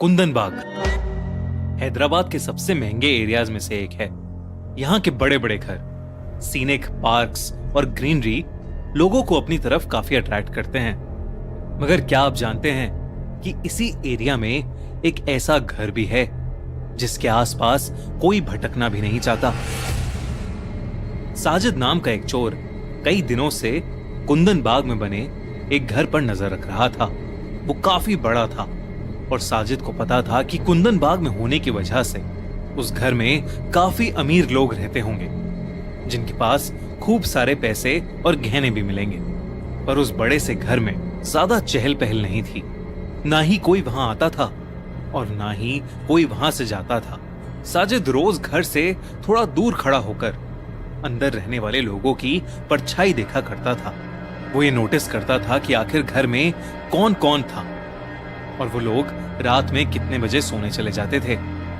कुंदन बाग हैदराबाद के सबसे महंगे एरियाज में से एक है। यहाँ के बड़े बड़े घर, सीनिक पार्क्स और ग्रीनरी लोगों को अपनी तरफ काफी अट्रैक्ट करते हैं। मगर क्या आप जानते हैं कि इसी एरिया में एक ऐसा घर भी है जिसके आसपास कोई भटकना भी नहीं चाहता। साजिद नाम का एक चोर कई दिनों से कुंदन बाग में बने एक घर पर नजर रख रहा था। वो काफी बड़ा था और साजिद को पता था कि कुंदन बाग में होने की वजह से उस घर में काफी अमीर लोग रहते होंगे जिनके पास खूब सारे पैसे और गहने भी मिलेंगे। पर उस बड़े से घर में ज्यादा चहल पहल नहीं थी। ना ही कोई वहां आता था और ना ही कोई वहां से जाता था। साजिद रोज घर से थोड़ा दूर खड़ा होकर अंदर रहने वाले लोगों की परछाई देखा करता था। वो ये नोटिस करता था कि आखिर घर में कौन कौन था और वो लोग रात में कितने बजे सोने चले जाते थे।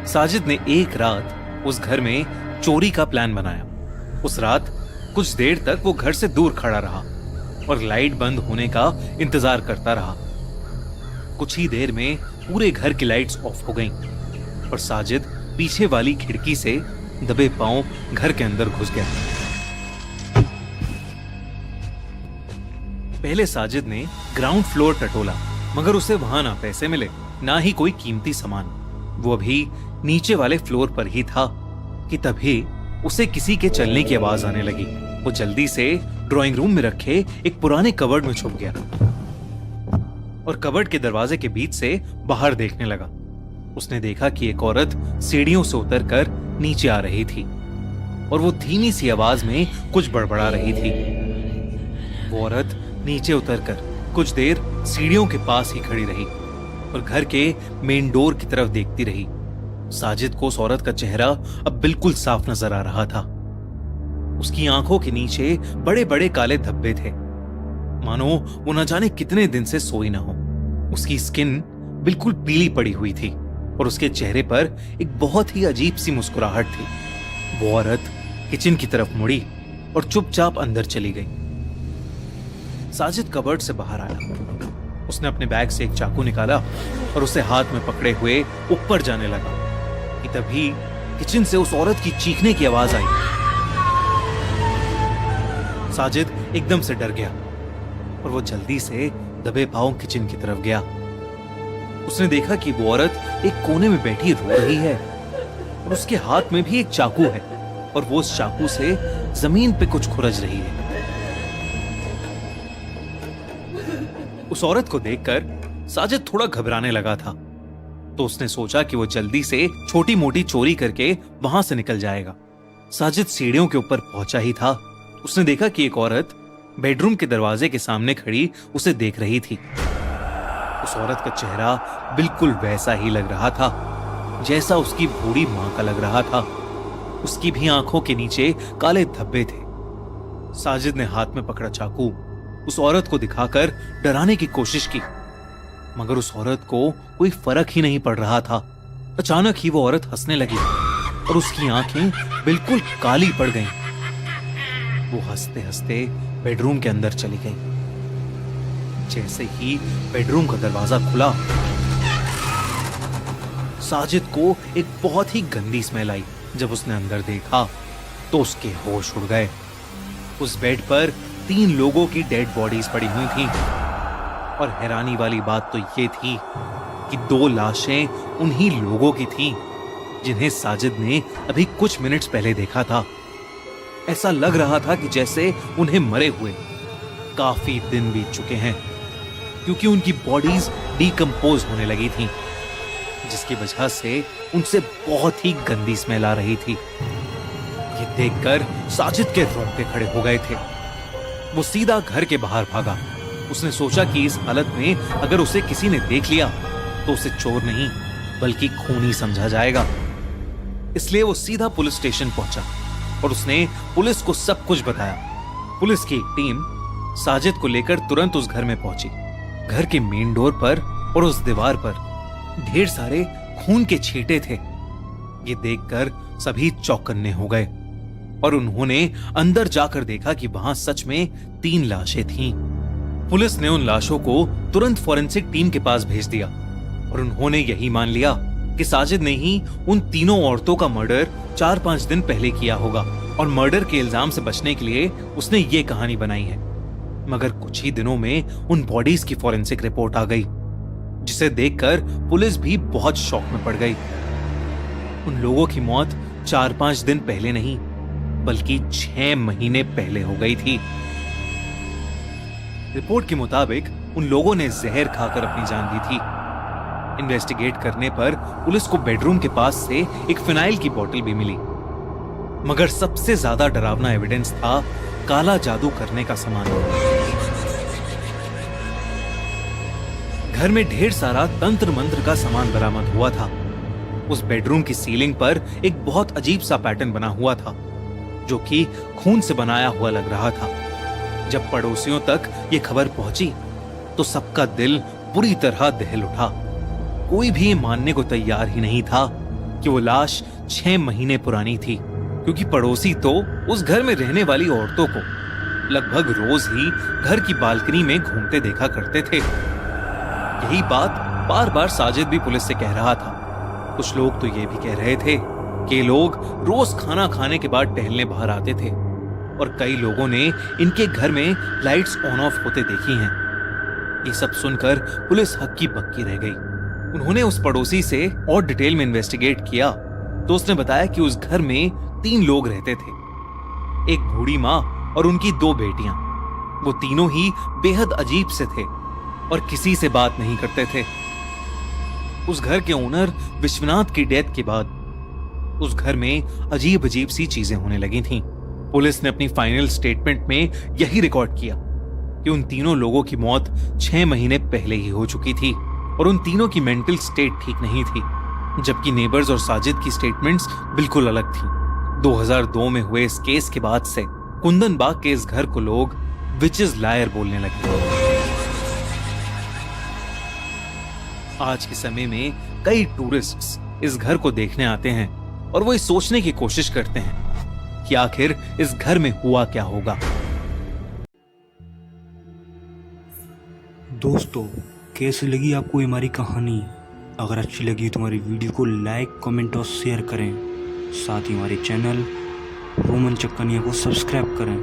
साजिद ने एक रात उस घर में चोरी का प्लान बनाया। उस रात कुछ देर तक वो घर से दूर खड़ा रहा और लाइट बंद होने का इंतजार करता रहा। कुछ ही देर में पूरे घर की लाइट्स ऑफ हो गईं और साजिद पीछे वाली खिड़की से दबे पांव घर के अंदर घुस गया। पहले साजिद ने ग्राउंड फ्लोर टटोला, मगर उसे वहां ना पैसे मिले ना ही कोई कीमती सामान। वो अभी नीचे वाले फ्लोर पर ही था कि तभी उसे किसी के चलने की आवाज आने लगी। वो जल्दी से ड्राइंग रूम में रखे एक पुराने कबर्ड में छुप गया और कबर्ड के दरवाजे के बीच से बाहर देखने लगा। उसने देखा कि एक औरत सीढ़ियों से उतरकर नीचे आ रही थी और वो धीमी सी आवाज में कुछ बड़बड़ा रही थी। वो औरत नीचे उतरकर कुछ देर सीढ़ियों के पास ही खड़ी रही और घर के मेन डोर की तरफ देखती रही। साजिद को उस औरत का चेहरा अब बिल्कुल साफ नजर आ रहा था। उसकी आंखों के नीचे बड़े बड़े काले धब्बे थे, मानो वो न जाने कितने दिन से सोई ना हो। उसकी स्किन बिल्कुल पीली पड़ी हुई थी और उसके चेहरे पर एक बहुत ही अजीब सी मुस्कुराहट थी। वो औरत किचन की तरफ मुड़ी और चुपचाप अंदर चली गई। साजिद कबर्ड से बाहर आया। उसने अपने बैग से एक चाकू निकाला और उसे हाथ में पकड़े हुए ऊपर जाने लगा कि तभी किचन से उस औरत की चीखने की आवाज आई। साजिद एकदम से डर गया और वो जल्दी से दबे पांव किचन की तरफ गया। उसने देखा कि वो औरत एक कोने में बैठी रो रही है और उसके हाथ में भी एक चाकू है और वो उस चाकू से जमीन पे कुछ खुरच रही है। उस औरत को देखकर साजिद थोड़ा घबराने लगा था, तो उसने सोचा कि वो जल्दी से छोटी मोटी चोरी करके वहां से निकल जाएगा। साजिद सीढ़ियों के ऊपर पहुंचा ही था, उसने देखा कि एक औरत बेडरूम के दरवाजे के सामने खड़ी उसे देख रही थी। उस औरत का चेहरा बिल्कुल वैसा ही लग रहा था जैसा उसकी बूढ़ी मां का लग रहा था। उसकी भी आंखों के नीचे काले धब्बे थे। साजिद ने हाथ में पकड़ा चाकू उस औरत को दिखाकर डराने की कोशिश की, मगर उस औरत को कोई फर्क ही नहीं पड़ रहा था। अचानक ही वो औरत हंसने लगी और उसकी आंखें बिल्कुल काली पड़ गईं। वो हंसते हंसते बेडरूम के अंदर चली गई। जैसे ही बेडरूम का दरवाजा खुला, साजिद को एक बहुत ही गंदी स्मेल आई। जब उसने अंदर देखा तो उसके होश उड़ गए। उस बेड पर 3 लोगों की डेड बॉडीज पड़ी हुई थीं और हैरानी वाली बात तो ये थी कि 2 लाशें उन्हीं लोगों की थीं जिन्हें साजिद ने अभी कुछ मिनट्स पहले देखा था। ऐसा लग रहा था कि जैसे उन्हें मरे हुए काफी दिन बीत चुके हैं, क्योंकि उनकी बॉडीज डिकम्पोज होने लगी थीं, जिसकी वजह से उनसे बहुत ही गंदी स्मेल आ रही थी। ये देखकर साजिद के रोंगटे खड़े हो गए थे। वो सीधा घर के बाहर भागा। उसने सोचा कि इस हालत में अगर उसे किसी ने देख लिया तो उसे चोर नहीं बल्कि खूनी समझा जाएगा। इसलिए वो सीधा पुलिस स्टेशन पहुंचा और उसने पुलिस को सब कुछ बताया। पुलिस की एक टीम साजिद को लेकर तुरंत उस घर में पहुंची। घर के मेन डोर पर और उस दीवार पर ढेर सारे खून के छींटे थे। ये देखकर सभी चौकन्ने हो गए और उन्होंने अंदर जाकर देखा कि वहां सच में 3 लाशें थीं। पुलिस ने उन लाशों को तुरंत फॉरेंसिक टीम के पास भेज दिया और उन्होंने यही मान लिया कि साजिद ने ही उन तीनों औरतों का मर्डर 4-5 दिन पहले किया होगा और मर्डर के इल्जाम से बचने के लिए उसने ये कहानी बनाई है। मगर कुछ ही दिनों में उन बॉडीज की फॉरेंसिक रिपोर्ट आ गई, जिसे देखकर पुलिस भी बहुत शॉक में पड़ गई। उन लोगों की मौत 4-5 दिन पहले नहीं बल्कि 6 महीने पहले हो गई थी। रिपोर्ट के मुताबिक उन लोगों ने जहर खाकर अपनी जान दी थी। इन्वेस्टिगेट करने पर पुलिस को बेडरूम के पास से एक फिनाइल की बोतल भी मिली। मगर सबसे ज्यादा डरावना एविडेंस था काला जादू करने का सामान। घर में ढेर सारा तंत्र मंत्र का सामान बरामद हुआ था। उस बेडरूम की सीलिंग पर एक बहुत अजीब सा पैटर्न बना हुआ था, जो कि खून से बनाया हुआ लग रहा था। जब पड़ोसियों तक ये खबर पहुंची तो सबका दिल बुरी तरह दहल उठा। कोई भी ये मानने को तैयार ही नहीं था कि वो लाश 6 महीने पुरानी थी, क्योंकि पड़ोसी तो उस घर में रहने वाली औरतों को लगभग रोज ही घर की बालकनी में घूमते देखा करते थे। यही बात बार बार साजिद भी पुलिस से कह रहा था। कुछ लोग तो ये भी कह रहे थे कि ये लोग रोज खाना खाने के बाद टहलने बाहर आते थे और कई लोगों ने इनके घर में लाइट्स ऑन ऑफ होते देखी हैं। ये सब सुनकर पुलिस हक्की बक्की रह गई। उन्होंने उस पड़ोसी से और डिटेल में इन्वेस्टिगेट किया तो उसने बताया कि उस घर में 3 लोग रहते थे, एक बूढ़ी माँ और उनकी 2 बेटियां। वो तीनों ही बेहद अजीब से थे और किसी से बात नहीं करते थे। उस घर के ओनर विश्वनाथ की डेथ के बाद उस घर में अजीब अजीब सी चीजें होने लगी थीं। पुलिस ने अपनी फाइनल स्टेटमेंट में यही रिकॉर्ड किया कि उन तीनों लोगों की मौत 6 महीने पहले ही हो चुकी थी और उन तीनों की मेंटल स्टेट ठीक नहीं थी, जबकि नेबर्स और साजिद की स्टेटमेंट्स बिल्कुल अलग थी। 2002 में हुए इस केस के बाद से कुंदन बाग के इस घर को लोग विचेस लायर बोलने लगे। आज के समय में कई टूरिस्ट्स इस घर को देखने आते हैं और वो ये सोचने की कोशिश करते हैं कि आखिर इस घर में हुआ क्या होगा। दोस्तों, कैसी लगी आपको हमारी कहानी? अगर अच्छी लगी तो हमारी वीडियो को लाइक, कमेंट और शेयर करें। साथ ही हमारे चैनल रोमन चक्कनिया को सब्सक्राइब करें।